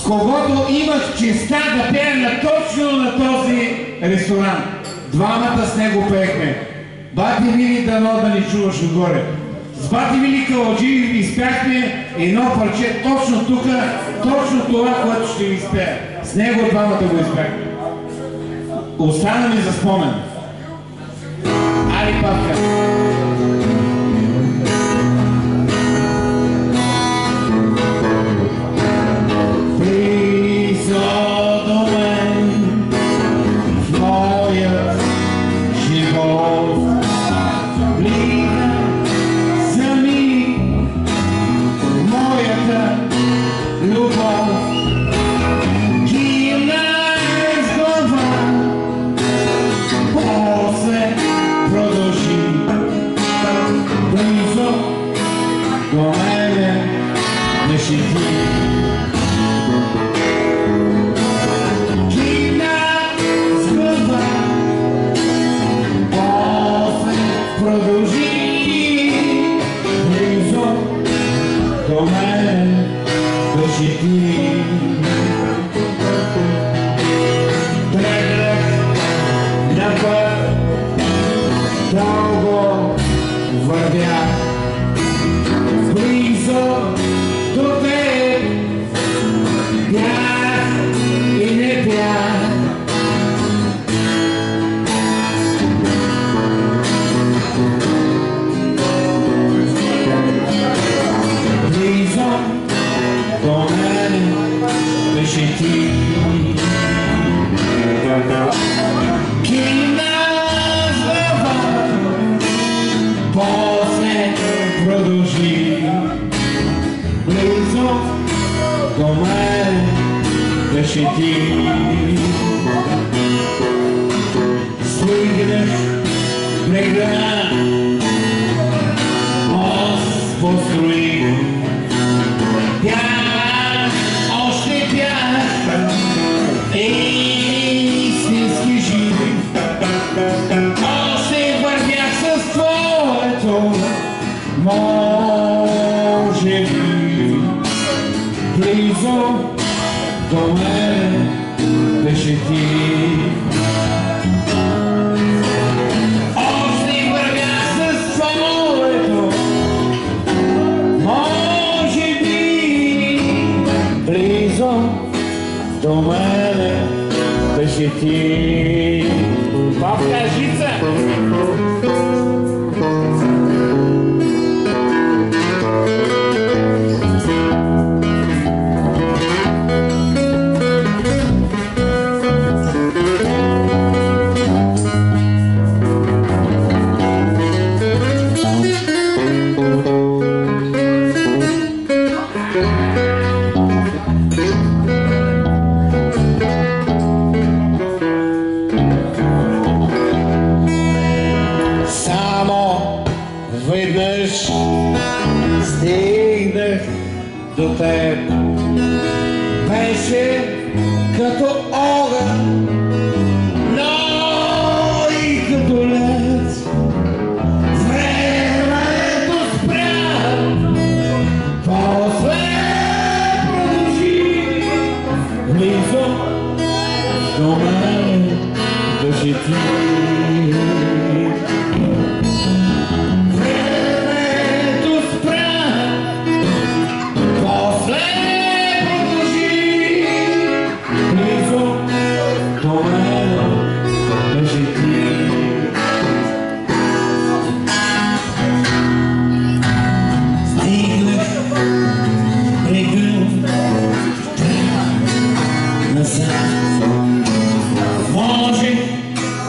с когото имах честа да пея точно на този ресторант. Двамата с него пеехме. Бати Вили, дано да ни чуваш отгоре. С Бати Вили Каладжи изпяхме едно парче точно тук, точно това, което ще ви изпея. С него двамата го изпяхме. Остана ми за спомен. Али папка.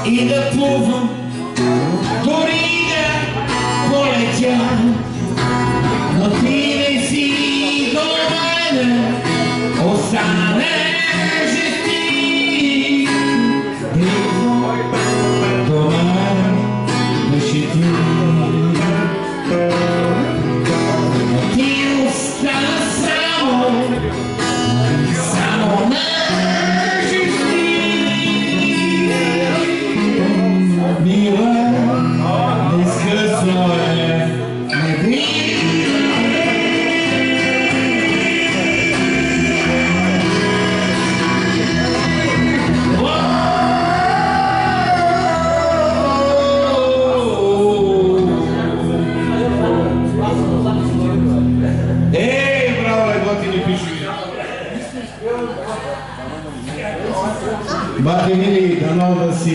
И пише. Бати Мили, дано да си